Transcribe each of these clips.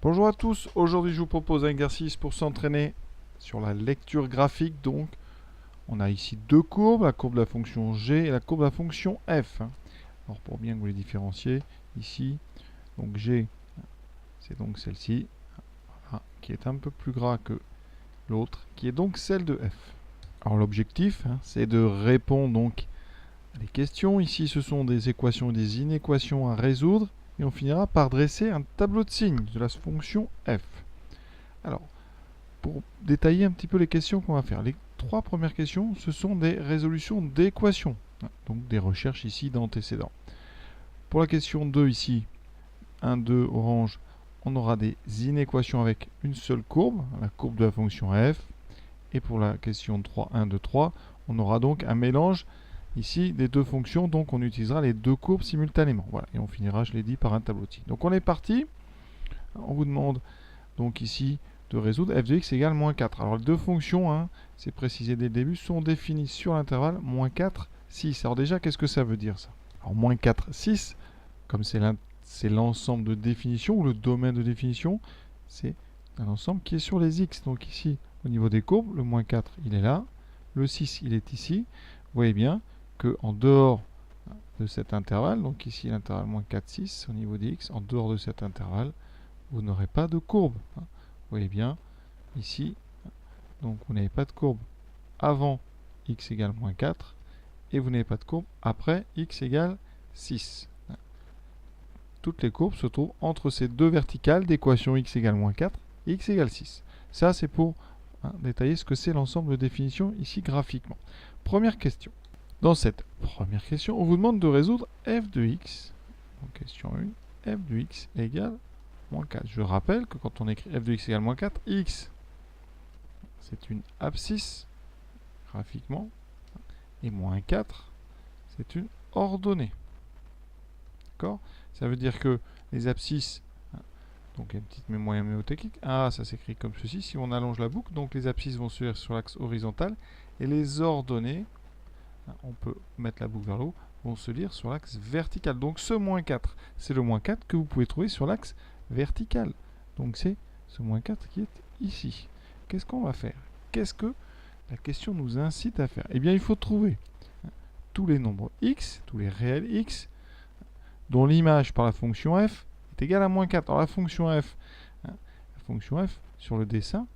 Bonjour à tous, aujourd'hui je vous propose un exercice pour s'entraîner sur la lecture graphique. Donc, on a ici deux courbes, la courbe de la fonction g et la courbe de la fonction f. Alors pour bien que vous les différenciez, ici, donc g, c'est donc celle-ci, voilà, qui est un peu plus gras que l'autre, qui est donc celle de f. Alors l'objectif, c'est de répondre donc à des questions. Ici, ce sont des équations et des inéquations à résoudre. Et on finira par dresser un tableau de signes de la fonction f. Alors, pour détailler un petit peu les questions qu'on va faire, les trois premières questions, ce sont des résolutions d'équations, donc des recherches ici d'antécédents. Pour la question 2 ici, 1, 2, orange, on aura des inéquations avec une seule courbe, la courbe de la fonction f. Et pour la question 3, 1, 2, 3, on aura donc un mélange ici des deux fonctions, donc on utilisera les deux courbes simultanément. Voilà, et on finira, je l'ai dit, par un tableau de signes. Donc on est parti. On vous demande donc ici de résoudre f de x égale moins 4. Alors les deux fonctions, c'est précisé dès le début, sont définies sur l'intervalle moins 4, 6. Alors déjà, qu'est-ce que ça veut dire ça? Alors moins 4, 6, comme c'est l'ensemble de définition, ou le domaine de définition, c'est un ensemble qui est sur les x. Donc ici, au niveau des courbes, le moins 4, il est là, le 6, il est ici. Vous voyez bien qu'en dehors de cet intervalle, donc ici l'intervalle moins 4, 6, au niveau des x, en dehors de cet intervalle, vous n'aurez pas de courbe. Vous voyez bien, ici, donc vous n'avez pas de courbe avant x égale moins 4, et vous n'avez pas de courbe après x égale 6. Toutes les courbes se trouvent entre ces deux verticales d'équation x égale moins 4 et x égale 6. Ça, c'est pour détailler ce que c'est l'ensemble de définition ici graphiquement. Première question. Dans cette première question, on vous demande de résoudre f de x. Donc, question 1, f de x égale moins 4. Je rappelle que quand on écrit f de x égale moins 4, x, c'est une abscisse, graphiquement, et moins 4, c'est une ordonnée. D'accord? Ça veut dire que les abscisses, donc il y a une petite mémoire mnémotechnique, ça s'écrit comme ceci, si on allonge la boucle, donc les abscisses vont se lire sur l'axe horizontal, et les ordonnées, on peut mettre la boucle vers le haut, vont se lire sur l'axe vertical. Donc ce moins 4, c'est le moins 4 que vous pouvez trouver sur l'axe vertical. Donc c'est ce moins 4 qui est ici. Qu'est-ce qu'on va faire? Qu'est-ce que la question nous incite à faire? Eh bien, il faut trouver tous les nombres x, tous les réels x, dont l'image par la fonction f est égale à moins 4. Alors la fonction f, sur le dessin,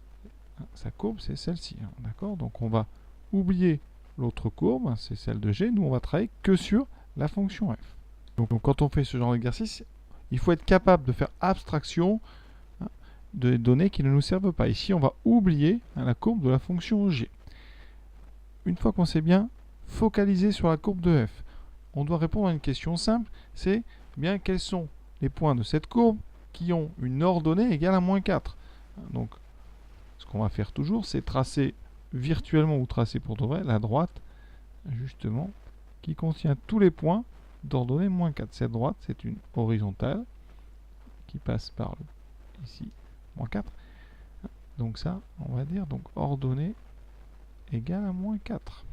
sa courbe, c'est celle-ci. D'accord? Donc on va oublier l'autre courbe, c'est celle de g. Nous, on va travailler que sur la fonction f. Donc quand on fait ce genre d'exercice, il faut être capable de faire abstraction de données qui ne nous servent pas. Ici, on va oublier la courbe de la fonction g. Une fois qu'on sait bien focaliser sur la courbe de f, on doit répondre à une question simple, c'est bien quels sont les points de cette courbe qui ont une ordonnée égale à moins 4. Donc, ce qu'on va faire toujours, c'est tracer virtuellement ou tracer pour de vrai la droite, justement, qui contient tous les points d'ordonnée moins 4. Cette droite, c'est une horizontale qui passe par ici, moins 4. Donc ça, on va dire, donc ordonnée égale à moins 4.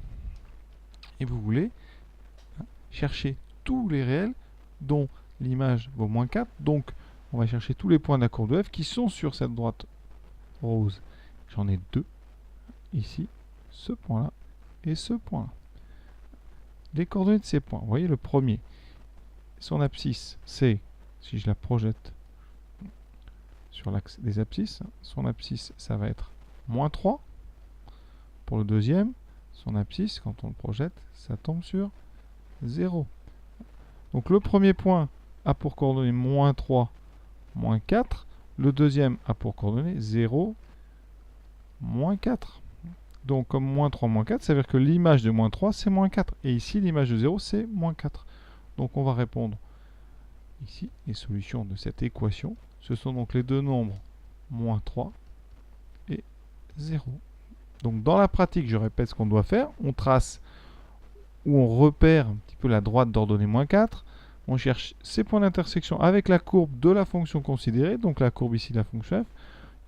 Et vous voulez chercher tous les réels dont l'image vaut moins 4. Donc, on va chercher tous les points de la courbe de f qui sont sur cette droite rose. J'en ai deux. Ici, ce point-là et ce point-là. Les coordonnées de ces points. Vous voyez, le premier, son abscisse, c'est, si je la projette sur l'axe des abscisses, son abscisse, ça va être moins 3. Pour le deuxième, son abscisse, quand on le projette, ça tombe sur 0. Donc le premier point a pour coordonnées moins 3, moins 4. Le deuxième a pour coordonnées 0, moins 4. Donc comme moins 3, moins 4, ça veut dire que l'image de moins 3, c'est moins 4. Et ici, l'image de 0, c'est moins 4. Donc on va répondre ici, les solutions de cette équation. Ce sont donc les deux nombres moins 3 et 0. Donc dans la pratique, je répète ce qu'on doit faire. On trace ou on repère un petit peu la droite d'ordonnée moins 4. On cherche ces points d'intersection avec la courbe de la fonction considérée. Donc la courbe ici, la fonction f.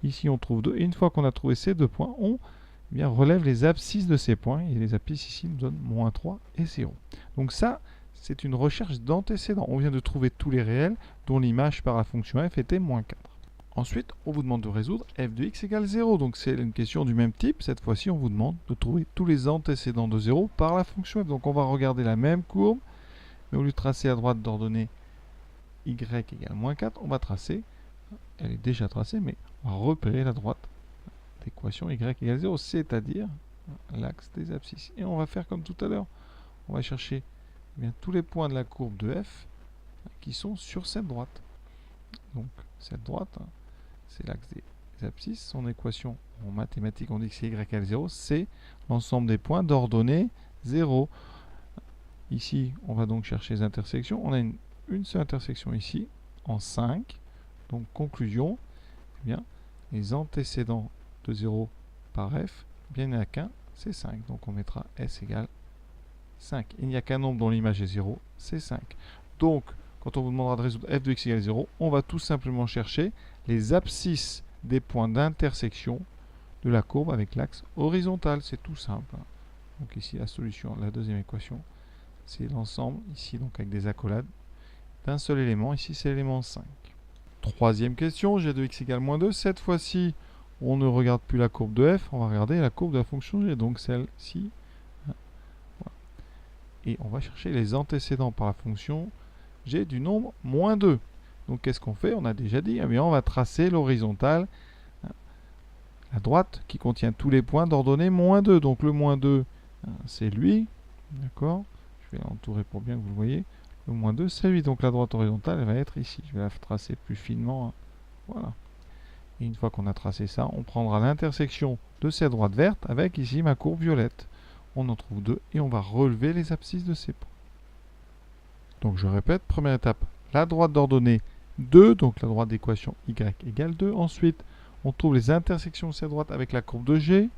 Ici, on trouve 2. Et une fois qu'on a trouvé ces deux points, on relève les abscisses de ces points. Et les abscisses ici nous donnent moins 3 et 0. Donc ça, c'est une recherche d'antécédent. On vient de trouver tous les réels dont l'image par la fonction f était moins 4. Ensuite, on vous demande de résoudre f de x égale 0. Donc c'est une question du même type. Cette fois-ci, on vous demande de trouver tous les antécédents de 0 par la fonction f. Donc on va regarder la même courbe, mais au lieu de tracer à droite d'ordonnée y égale moins 4, on va tracer, elle est déjà tracée, mais on va repérer la droite d'équation y égale 0, c'est-à-dire l'axe des abscisses. Et on va faire comme tout à l'heure. On va chercher bien tous les points de la courbe de f qui sont sur cette droite. Donc cette droite, c'est l'axe des abscisses. Son équation en mathématiques, on dit que c'est y égale 0, c'est l'ensemble des points d'ordonnée 0. Ici, on va donc chercher les intersections. On a une seule intersection ici, en 5. Donc conclusion, eh bien, les antécédents de 0 par f, bien il n'y en a qu'un, c'est 5. Donc on mettra s égale 5. Il n'y a qu'un nombre dont l'image est 0, c'est 5. Donc, quand on vous demandera de résoudre f de x égale 0, on va tout simplement chercher les abscisses des points d'intersection de la courbe avec l'axe horizontal. C'est tout simple. Donc ici, la solution, la deuxième équation, c'est l'ensemble, ici donc avec des accolades, d'un seul élément. Ici, c'est l'élément 5. Troisième question, g de x égale moins 2. Cette fois-ci, on ne regarde plus la courbe de f, on va regarder la courbe de la fonction g, donc celle-ci. Voilà. Et on va chercher les antécédents par la fonction g du nombre moins 2. Donc qu'est-ce qu'on fait? On a déjà dit, eh bien, on va tracer l'horizontale, la droite, qui contient tous les points d'ordonnée moins 2. Donc le moins 2, c'est lui. D'accord? Je vais l'entourer pour bien que vous le voyez. Le moins 2, c'est lui. Donc la droite horizontale, elle va être ici. Je vais la tracer plus finement. Voilà. Et une fois qu'on a tracé ça, on prendra l'intersection de cette droite verte avec ici ma courbe violette. On en trouve 2 et on va relever les abscisses de ces points. Donc je répète, première étape, la droite d'ordonnée 2, donc la droite d'équation y égale 2. Ensuite, on trouve les intersections de cette droite avec la courbe de g.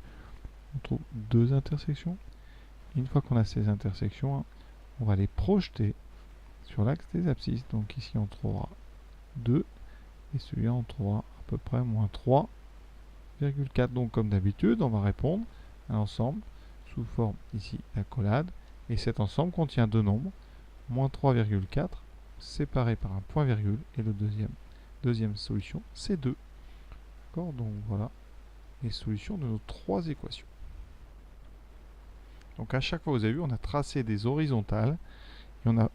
On trouve 2 intersections. Et une fois qu'on a ces intersections, on va les projeter sur l'axe des abscisses. Donc ici, on trouvera 2. Et celui-là, on trouvera à peu près moins 3,4. Donc comme d'habitude, on va répondre à l'ensemble sous forme ici d'accolade. Et cet ensemble contient deux nombres, moins 3,4, séparés par un point virgule. Et le deuxième solution, c'est 2. D'accord? Donc voilà les solutions de nos trois équations. Donc à chaque fois, vous avez vu, on a tracé des horizontales et on a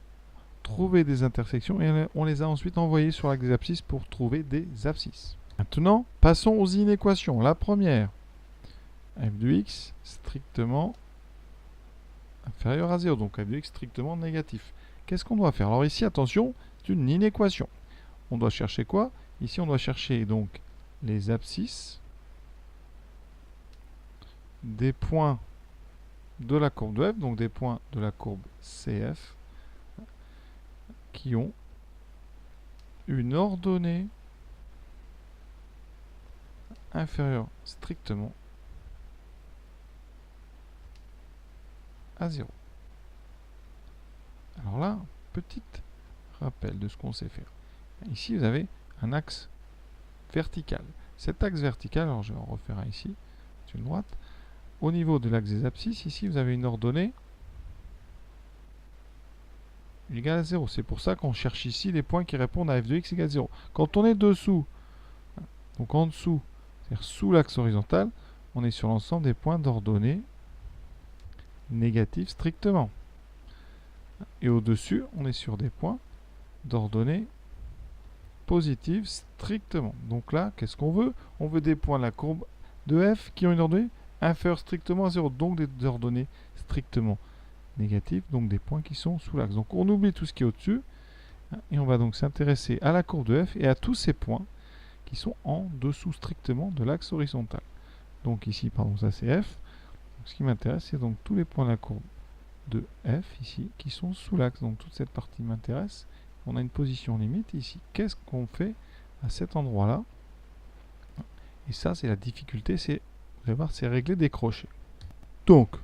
trouvé des intersections et on les a ensuite envoyées sur l'axe des abscisses pour trouver des abscisses. Maintenant, passons aux inéquations. La première, f de x strictement inférieur à 0, donc f de x strictement négatif. Qu'est-ce qu'on doit faire? Alors ici, attention, c'est une inéquation. On doit chercher quoi? Ici, on doit chercher donc les abscisses des points de la courbe de f, donc des points de la courbe CF, qui ont une ordonnée inférieure strictement à 0. Alors là, petit rappel de ce qu'on sait faire. Ici, vous avez un axe vertical. Cet axe vertical, alors je vais en refaire un ici, c'est une droite. Au niveau de l'axe des abscisses, ici, vous avez une ordonnée égale à 0. C'est pour ça qu'on cherche ici les points qui répondent à f de x égale 0. Quand on est dessous, donc en dessous, c'est-à-dire sous l'axe horizontal, on est sur l'ensemble des points d'ordonnée négative strictement. Et au-dessus, on est sur des points d'ordonnée positive strictement. Donc là, qu'est-ce qu'on veut? On veut des points de la courbe de f qui ont une ordonnée inférieure strictement à 0, donc des ordonnées strictement négatives, donc des points qui sont sous l'axe. Donc on oublie tout ce qui est au-dessus, et on va donc s'intéresser à la courbe de f et à tous ces points qui sont en dessous strictement de l'axe horizontal. Donc ici, pardon, ça c'est f. Donc, ce qui m'intéresse, c'est donc tous les points de la courbe de f ici qui sont sous l'axe. Donc toute cette partie m'intéresse. On a une position limite ici. Qu'est-ce qu'on fait à cet endroit-là? Et ça, c'est la difficulté, c'est, vous allez voir, c'est régler des crochets. Donc,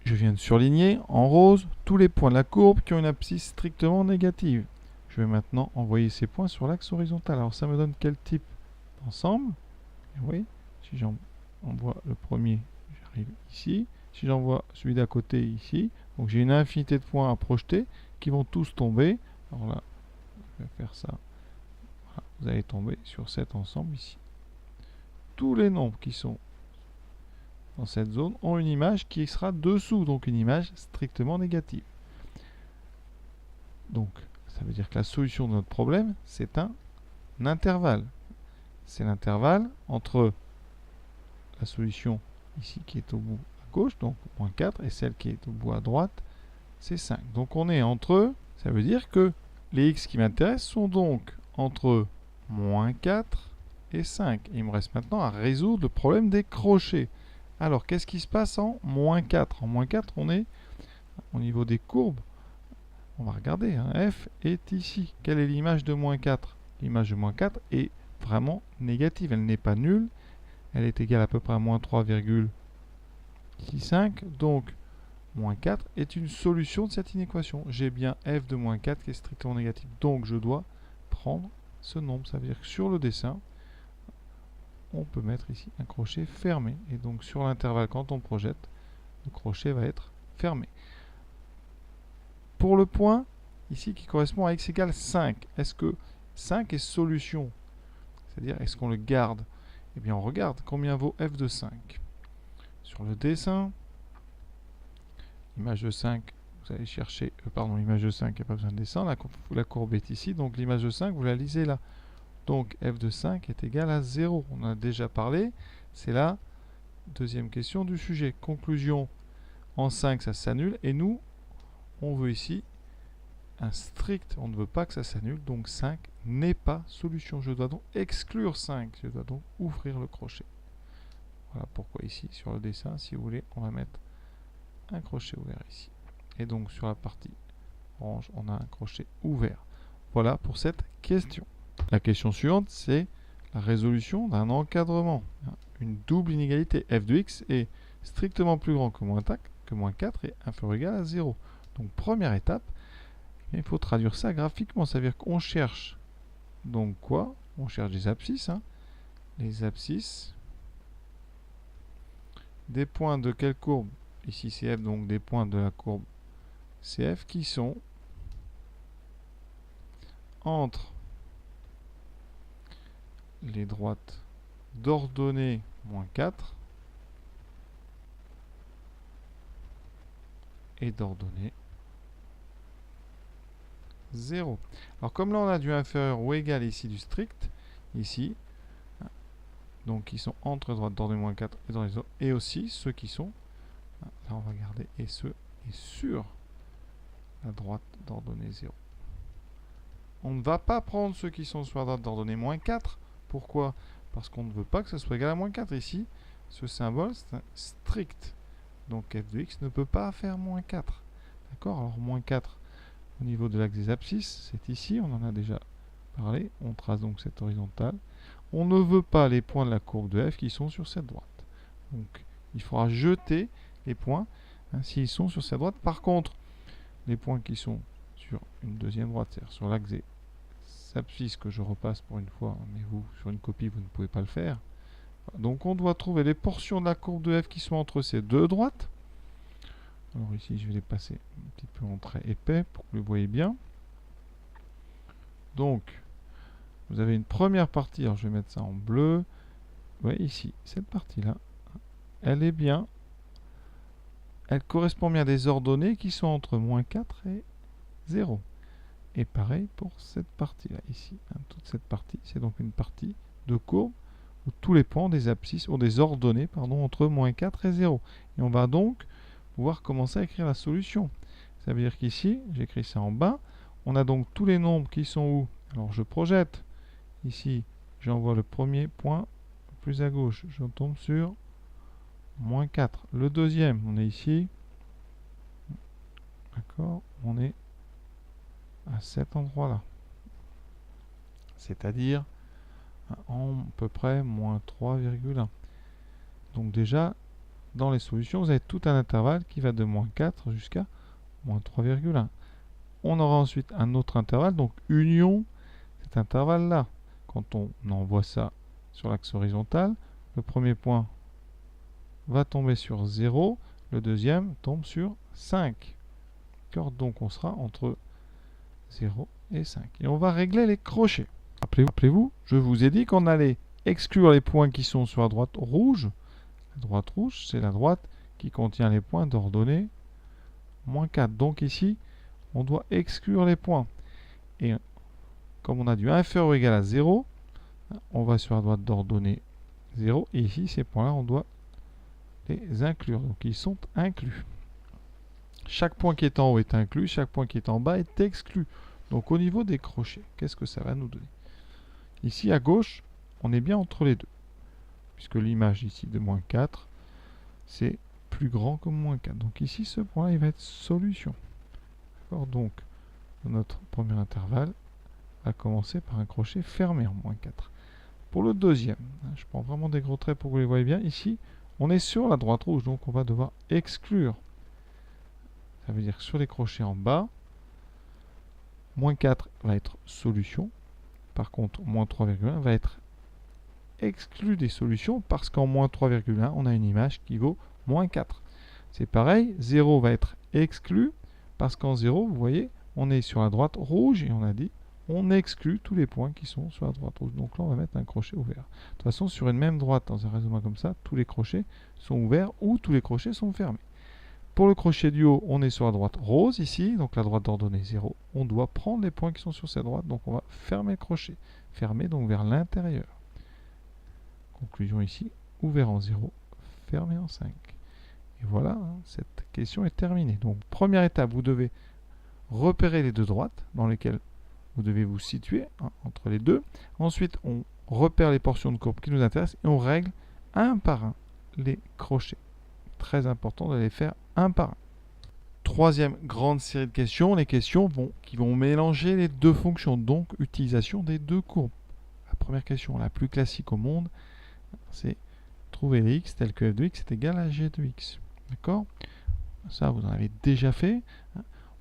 je viens de surligner en rose tous les points de la courbe qui ont une abscisse strictement négative. Je vais maintenant envoyer ces points sur l'axe horizontal. Alors ça me donne quel type d'ensemble? Oui, si j'envoie le premier, j'arrive ici. Si j'envoie celui d'à côté ici, donc j'ai une infinité de points à projeter qui vont tous tomber. Alors là, je vais faire ça. Voilà. vous allez tomber sur cet ensemble ici. Tous les nombres qui sont dans cette zone ont une image qui sera dessous, donc une image strictement négative. Donc, ça veut dire que la solution de notre problème, c'est un intervalle. C'est l'intervalle entre la solution ici qui est au bout à gauche, donc moins 4, et celle qui est au bout à droite, c'est 5. Donc on est entre, ça veut dire que les x qui m'intéressent sont donc entre moins 4 et 5. Il me reste maintenant à résoudre le problème des crochets. Alors, qu'est-ce qui se passe en moins 4? En moins 4, on est au niveau des courbes. On va regarder, hein. F est ici. Quelle est l'image de moins 4? L'image de moins 4 est vraiment négative. Elle n'est pas nulle. Elle est égale à peu près à moins 3,65. Donc, moins 4 est une solution de cette inéquation. J'ai bien f de moins 4 qui est strictement négatif. Donc, je dois prendre ce nombre. Ça veut dire que sur le dessin, on peut mettre ici un crochet fermé. Et donc, sur l'intervalle, quand on projette, le crochet va être fermé. Pour le point, ici, qui correspond à x égale 5, est-ce que 5 est solution? C'est-à-dire, est-ce qu'on le garde? Eh bien, on regarde combien vaut f de 5. Sur le dessin, l'image de 5, vous allez chercher, l'image de 5, il n'y a pas besoin de dessin, la courbe est ici, donc l'image de 5, vous la lisez là. Donc, f de 5 est égal à 0. On en a déjà parlé, c'est la deuxième question du sujet. Conclusion, en 5, ça s'annule, et nous, on veut ici un strict, on ne veut pas que ça s'annule, donc 5 n'est pas solution. Je dois donc exclure 5, je dois donc ouvrir le crochet. Voilà pourquoi ici, sur le dessin, si vous voulez, on va mettre un crochet ouvert ici. Et donc sur la partie orange, on a un crochet ouvert. Voilà pour cette question. La question suivante, c'est la résolution d'un encadrement. Une double inégalité f de x est strictement plus grand que moins 4 et inférieur ou égal à 0. Donc première étape, il faut traduire ça graphiquement. Ça veut dire qu'on cherche donc quoi? On cherche des abscisses. Hein. Les abscisses des points de quelle courbe? Ici CF, donc des points de la courbe CF qui sont entre les droites d'ordonnée moins 4 et d'ordonnée 0. Alors comme là on a du inférieur ou égal ici du strict, ici, donc ils sont entre droite d'ordonnée moins 4 et dans les autres, et aussi ceux qui sont, là on va garder, et ceux et sur la droite d'ordonnée 0. On ne va pas prendre ceux qui sont sur la droite d'ordonnée moins 4. Pourquoi? Parce qu'on ne veut pas que ce soit égal à moins 4. Ici, ce symbole, c'est un strict. Donc f de x ne peut pas faire moins 4. D'accord? Alors moins 4 au niveau de l'axe des abscisses, c'est ici, on en a déjà parlé. On trace donc cette horizontale. On ne veut pas les points de la courbe de f qui sont sur cette droite. Donc il faudra jeter les points s'ils sont sur cette droite. Par contre, les points qui sont sur une deuxième droite, c'est-à-dire sur l'axe des abscisses, que je repasse pour une fois, mais vous, sur une copie, vous ne pouvez pas le faire. Donc on doit trouver les portions de la courbe de f qui sont entre ces deux droites. Alors ici, je vais les passer un petit peu en trait épais pour que vous le voyez bien. Donc, vous avez une première partie, alors je vais mettre ça en bleu. Vous voyez ici, cette partie-là, elle est bien, elle correspond bien à des ordonnées qui sont entre moins 4 et 0. Et pareil pour cette partie-là, ici. Toute cette partie, c'est donc une partie de courbe où tous les points ont des abscisses, ou des ordonnées, pardon, entre moins 4 et 0. Et on va donc pouvoir commencer à écrire la solution. Ça veut dire qu'ici, j'écris ça en bas, on a donc tous les nombres qui sont où? Alors je projette. Ici, j'envoie le premier point plus à gauche. Je tombe sur moins 4. Le deuxième, on est ici. D'accord? On est à cet endroit-là. C'est-à-dire en à peu près moins 3,1. Donc déjà, dans les solutions, vous avez tout un intervalle qui va de moins 4 jusqu'à moins 3,1. On aura ensuite un autre intervalle, donc union cet intervalle-là. Quand on envoie ça sur l'axe horizontal, le premier point va tomber sur 0, le deuxième tombe sur 5. Donc on sera entre 0 et 5. Et on va régler les crochets. Rappelez-vous, je vous ai dit qu'on allait exclure les points qui sont sur la droite rouge. La droite rouge, c'est la droite qui contient les points d'ordonnée moins 4. Donc ici, on doit exclure les points. Et comme on a du inférieur ou égal à 0, on va sur la droite d'ordonnée 0. Et ici, ces points-là, on doit les inclure. Donc ils sont inclus. Chaque point qui est en haut est inclus, chaque point qui est en bas est exclu. Donc au niveau des crochets, qu'est-ce que ça va nous donner? Ici à gauche, on est bien entre les deux. Puisque l'image ici de moins 4, c'est plus grand que moins 4. Donc ici, ce point-là, il va être solution. D'accord? Donc, notre premier intervalle va commencer par un crochet fermé en moins 4. Pour le deuxième, je prends vraiment des gros traits pour que vous les voyez bien. Ici, on est sur la droite rouge, donc on va devoir exclure. Ça veut dire que sur les crochets en bas, moins 4 va être solution. Par contre, moins 3,1 va être exclu des solutions parce qu'en moins 3,1, on a une image qui vaut moins 4. C'est pareil, 0 va être exclu parce qu'en 0, vous voyez, on est sur la droite rouge et on a dit on exclut tous les points qui sont sur la droite rouge. Donc là, on va mettre un crochet ouvert. De toute façon, sur une même droite, dans un raisonnement comme ça, tous les crochets sont ouverts ou tous les crochets sont fermés. Pour le crochet du haut, on est sur la droite rose ici, donc la droite d'ordonnée 0. On doit prendre les points qui sont sur cette droite, donc on va fermer le crochet. Fermer donc vers l'intérieur. Conclusion ici, ouvert en 0, fermé en 5. Et voilà, cette question est terminée. Donc première étape, vous devez repérer les deux droites dans lesquelles vous devez vous situer entre les deux. Ensuite, on repère les portions de courbe qui nous intéressent et on règle un par un les crochets. Très important de les faire un par un. Troisième grande série de questions, les questions qui vont mélanger les deux fonctions, donc utilisation des deux courbes. La première question, la plus classique au monde, c'est trouver les x tel que f de x est égal à g de x. D'accord? Ça, vous en avez déjà fait.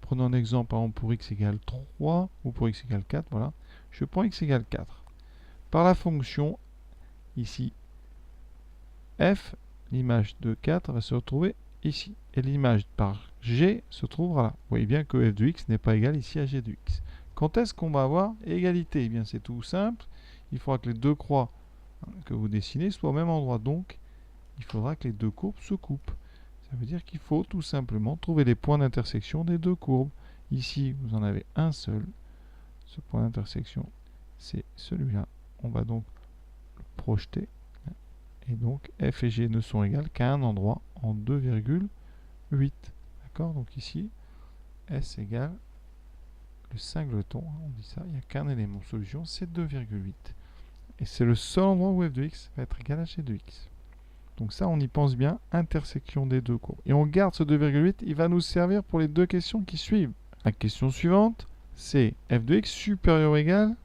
Prenons un exemple, par exemple, pour x égale 3 ou pour x égale 4. Voilà. Je prends x égale 4. Par la fonction, ici, f, l'image de 4 va se retrouver ici. Et l'image par g se trouvera là. Vous voyez bien que f de x n'est pas égal ici à g de x. Quand est-ce qu'on va avoir égalité? Eh bien, c'est tout simple. Il faudra que les deux croix que vous dessinez soient au même endroit. Donc, il faudra que les deux courbes se coupent. Ça veut dire qu'il faut tout simplement trouver les points d'intersection des deux courbes. Ici, vous en avez un seul. Ce point d'intersection, c'est celui-là. On va donc le projeter. Et donc, f et g ne sont égales qu'à un endroit en 2,8. D'accord? Donc ici, s égale le singleton. On dit ça, il n'y a qu'un élément de solution, c'est 2,8. Et c'est le seul endroit où f de x va être égal à g de x. Donc ça, on y pense bien, intersection des deux courbes. Et on garde ce 2,8, il va nous servir pour les deux questions qui suivent. La question suivante, c'est f de x supérieur ou égal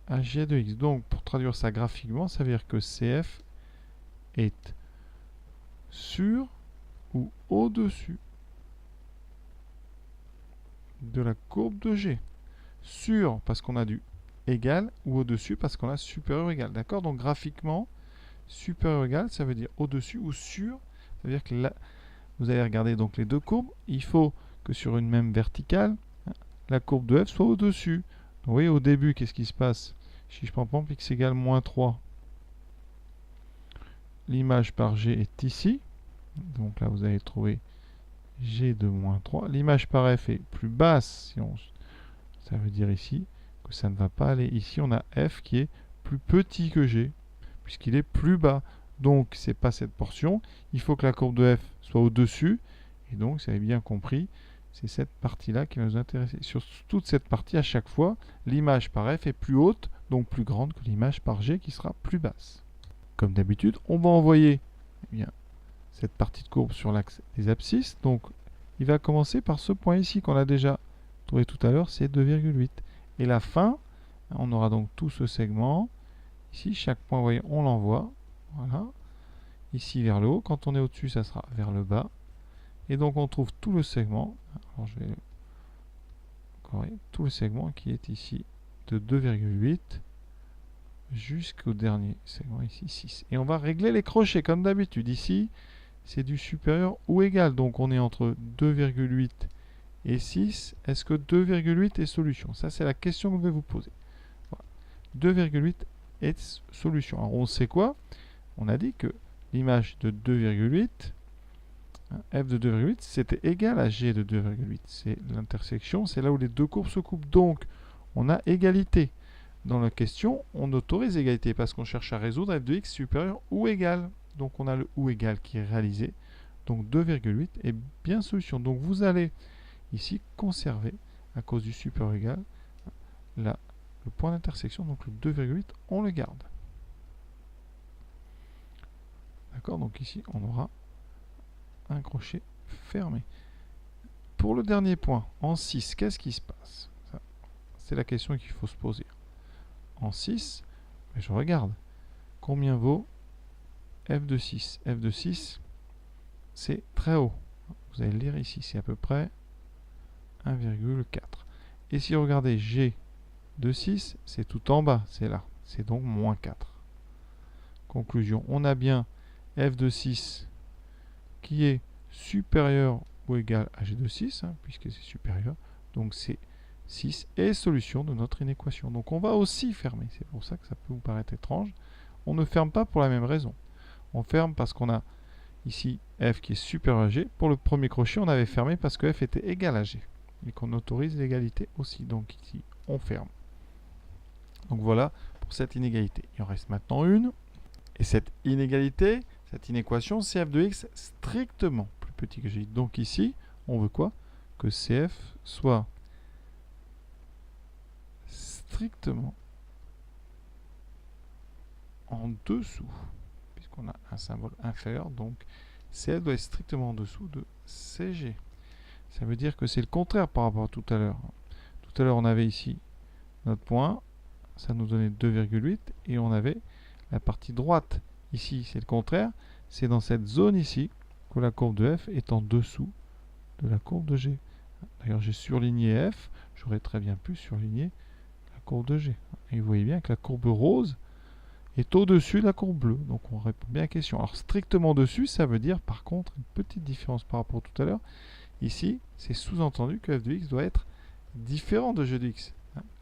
à g de x. Donc, pour traduire ça graphiquement, ça veut dire que cf est sur ou au-dessus de la courbe de g. Sur, parce qu'on a du égal, ou au-dessus, parce qu'on a supérieur ou égal. D'accord? Donc, graphiquement, supérieur ou égal, ça veut dire au-dessus ou sur. Ça veut dire que là, vous allez regarder donc les deux courbes. Il faut que sur une même verticale, la courbe de f soit au-dessus. Donc, vous voyez, au début, qu'est-ce qui se passe? Si je prends par exemple x égale moins 3, l'image par g est ici. Donc là, vous allez trouver g de moins 3. L'image par f est plus basse. Ça veut dire ici que ça ne va pas aller. Ici, on a f qui est plus petit que g, puisqu'il est plus bas. Donc, ce n'est pas cette portion. Il faut que la courbe de f soit au-dessus. Et donc, vous avez bien compris, c'est cette partie-là qui va nous intéresser. Sur toute cette partie, à chaque fois, l'image par f est plus haute, donc plus grande que l'image par g qui sera plus basse. Comme d'habitude, on va envoyer cette partie de courbe sur l'axe des abscisses. Donc, il va commencer par ce point ici qu'on a déjà trouvé tout à l'heure, c'est 2,8. Et la fin, on aura donc tout ce segment. Ici, chaque point, vous voyez, on l'envoie. Voilà. Ici, vers le haut. Quand on est au-dessus, ça sera vers le bas. Et donc, on trouve tout le segment. Alors, je vais tout le segment qui est ici de 2,8 jusqu'au dernier segment ici, 6. Et on va régler les crochets comme d'habitude. Ici, c'est du supérieur ou égal. Donc, on est entre 2,8 et 6. Est-ce que 2,8 est solution? Ça, c'est la question que je vais vous poser. 2,8 est solution. Alors on sait quoi? On a dit que l'image de 2,8, f de 2,8, c'était égal à g de 2,8. C'est l'intersection, c'est là où les deux courbes se coupent. Donc, on a égalité. Dans la question, on autorise égalité parce qu'on cherche à résoudre f de x supérieur ou égal. Donc, on a le ou égal qui est réalisé. Donc, 2,8 est bien solution. Donc, vous allez ici conserver, à cause du supérieur égal, là, le point d'intersection. Donc, le 2,8, on le garde. D'accord? Donc, ici, on aura un crochet fermé. Pour le dernier point, en 6, qu'est-ce qui se passe? C'est la question qu'il faut se poser. En 6, je regarde. Combien vaut f de 6? F de 6, c'est très haut. Vous allez le lire ici, c'est à peu près 1,4. Et si vous regardez g de 6, c'est tout en bas, c'est là. C'est donc moins 4. Conclusion, on a bien f de 6 qui est supérieur ou égal à g de 6, puisque c'est supérieur. Donc c'est 6 est solution de notre inéquation. Donc on va aussi fermer. C'est pour ça que ça peut vous paraître étrange. On ne ferme pas pour la même raison. On ferme parce qu'on a ici f qui est supérieur à g. Pour le premier crochet, on avait fermé parce que f était égal à g. Et qu'on autorise l'égalité aussi. Donc ici, on ferme. Donc voilà pour cette inégalité. Il en reste maintenant une. Et cette inégalité, cette inéquation, c'est f de x strictement plus petit que g. Donc ici, on veut quoi? Que cf soit strictement en dessous, puisqu'on a un symbole inférieur, donc cf doit être strictement en dessous de cg. Ça veut dire que c'est le contraire par rapport à tout à l'heure. Tout à l'heure, on avait ici notre point, ça nous donnait 2,8, et on avait la partie droite. Ici, c'est le contraire. C'est dans cette zone ici que la courbe de f est en dessous de la courbe de g. D'ailleurs, j'ai surligné f. J'aurais très bien pu surligner la courbe de g. Et vous voyez bien que la courbe rose est au-dessus de la courbe bleue. Donc, on répond bien à la question. Alors, strictement dessus, ça veut dire, par contre, une petite différence par rapport à tout à l'heure. Ici, c'est sous-entendu que f de x doit être différent de g de x.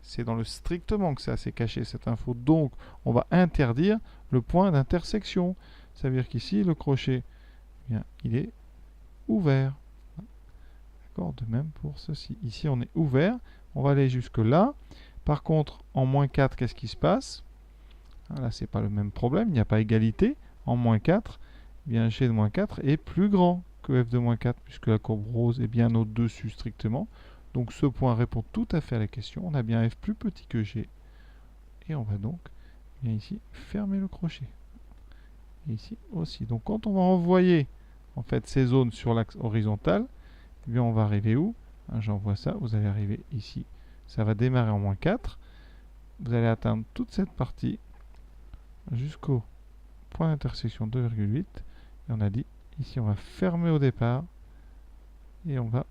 C'est dans le strictement que ça s'est caché, cette info. Donc, on va interdire le point d'intersection. Ça veut dire qu'ici, le crochet, eh bien, il est ouvert. D'accord? De même pour ceci. Ici, on est ouvert. On va aller jusque là. Par contre, en moins 4, qu'est-ce qui se passe? Là, ce n'est pas le même problème. Il n'y a pas égalité. En moins 4, eh bien, g de moins 4 est plus grand que f de moins 4, puisque la courbe rose est bien au-dessus strictement. Donc ce point répond tout à fait à la question. On a bien f plus petit que g. Et on va donc, bien ici, fermer le crochet. Et ici aussi. Donc quand on va envoyer en fait ces zones sur l'axe horizontal, eh bien on va arriver où? J'envoie ça, vous allez arriver ici. Ça va démarrer en moins 4. Vous allez atteindre toute cette partie jusqu'au point d'intersection 2,8. Et on a dit, ici on va fermer au départ. Et on va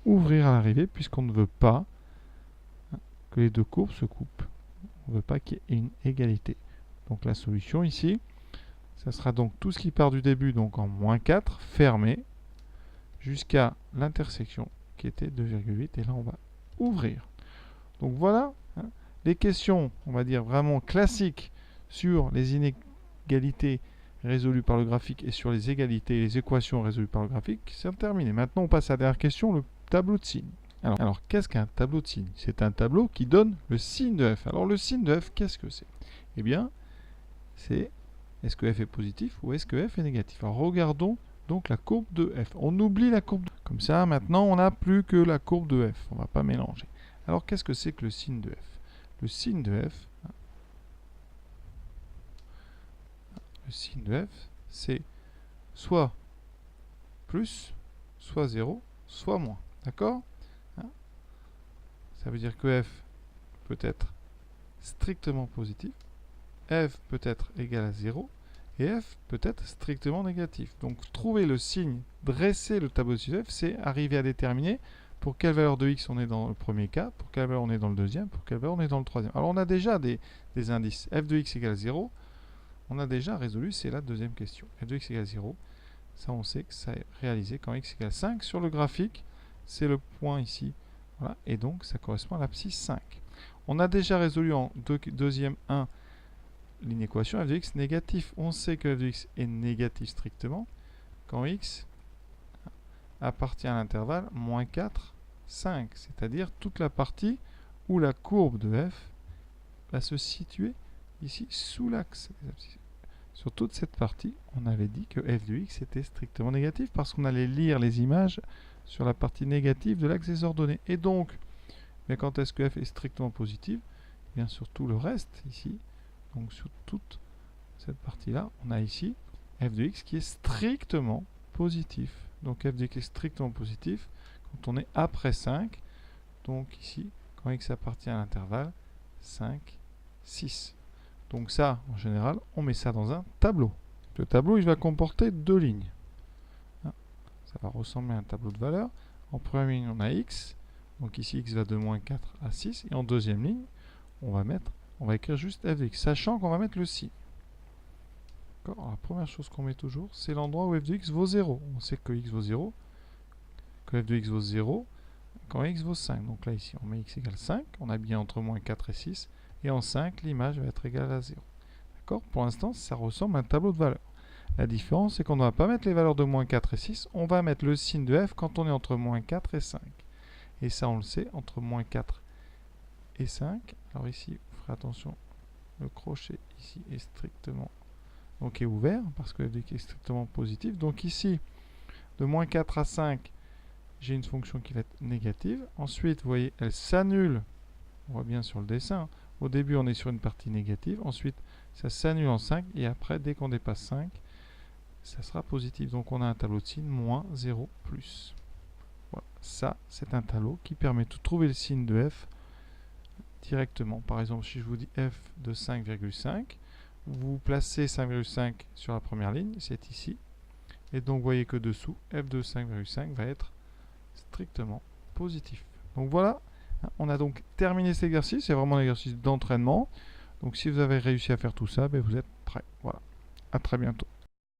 ouvrir à l'arrivée, puisqu'on ne veut pas que les deux courbes se coupent. On ne veut pas qu'il y ait une égalité. Donc la solution ici, ça sera donc tout ce qui part du début, donc en moins 4, fermé, jusqu'à l'intersection qui était 2,8. Et là, on va ouvrir. Donc voilà, les questions, on va dire vraiment classiques sur les inégalités résolues par le graphique et sur les égalités et les équations résolues par le graphique, c'est terminé. Maintenant, on passe à la dernière question, le tableau de signes. Alors qu'est-ce qu'un tableau de signes? C'est un tableau qui donne le signe de f. Alors, le signe de f, qu'est-ce que c'est? Eh bien, c'est est-ce que f est positif ou est-ce que f est négatif? Alors, regardons donc la courbe de f. On oublie la courbe de f. Comme ça, maintenant, on n'a plus que la courbe de f. On ne va pas mélanger. Alors, qu'est-ce que c'est que le signe de f? Le signe de f, c'est soit plus, soit 0, soit moins. D'accord? Ça veut dire que f peut être strictement positif, f peut être égal à 0, et f peut être strictement négatif. Donc, trouver le signe, dresser le tableau de signes de f, c'est arriver à déterminer pour quelle valeur de x on est dans le premier cas, pour quelle valeur on est dans le deuxième, pour quelle valeur on est dans le troisième. Alors, on a déjà des indices. F de x égale 0, on a déjà résolu, c'est la deuxième question. F de x égale 0, ça on sait que ça est réalisé quand x égale 5. Sur le graphique, c'est le point ici. Voilà, et donc ça correspond à l'abscisse 5. On a déjà résolu en deuxième 1 l'inéquation f de x négatif. On sait que f de x est négatif strictement quand x appartient à l'intervalle moins 4, 5. C'est-à-dire toute la partie où la courbe de f va se situer ici sous l'axe des abscisses. Sur toute cette partie, on avait dit que f de x était strictement négatif parce qu'on allait lire les images sur la partie négative de l'axe des ordonnées. Et donc, mais quand est-ce que f est strictement positif? Bien sur tout le reste ici, donc sur toute cette partie-là, on a ici f de x qui est strictement positif. Donc f de x est strictement positif quand on est après 5. Donc ici, quand x appartient à l'intervalle 5, 6. Donc ça, en général, on met ça dans un tableau. Le tableau, il va comporter 2 lignes. Ça va ressembler à un tableau de valeurs. En première ligne, on a x. Donc ici, x va de moins 4 à 6. Et en deuxième ligne, on va écrire juste f de x, sachant qu'on va mettre le signe. Alors, la première chose qu'on met toujours, c'est l'endroit où f de x vaut 0. On sait que x vaut 0, que f de x vaut 0 quand x vaut 5. Donc là, ici, on met x égale 5. On a bien entre moins 4 et 6. Et en 5, l'image va être égale à 0. D'accord? Pour l'instant, ça ressemble à un tableau de valeurs. La différence, c'est qu'on ne va pas mettre les valeurs de moins 4 et 6. On va mettre le signe de f quand on est entre moins 4 et 5. Et ça, on le sait, entre moins 4 et 5. Alors ici, vous ferez attention, le crochet ici est strictement est ouvert, parce que f de x est strictement positif. Donc ici, de moins 4 à 5, j'ai une fonction qui va être négative. Ensuite, vous voyez, elle s'annule. On voit bien sur le dessin. Au début, on est sur une partie négative. Ensuite, ça s'annule en 5. Et après, dès qu'on dépasse 5, ça sera positif. Donc, on a un tableau de signe moins 0 plus. Voilà. Ça, c'est un tableau qui permet de trouver le signe de f directement. Par exemple, si je vous dis f de 5,5, vous placez 5,5 sur la première ligne. C'est ici. Et donc, vous voyez que dessous, f de 5,5 va être strictement positif. Donc, voilà. On a donc terminé cet exercice, c'est vraiment un exercice d'entraînement. Donc si vous avez réussi à faire tout ça, vous êtes prêt. Voilà. À très bientôt.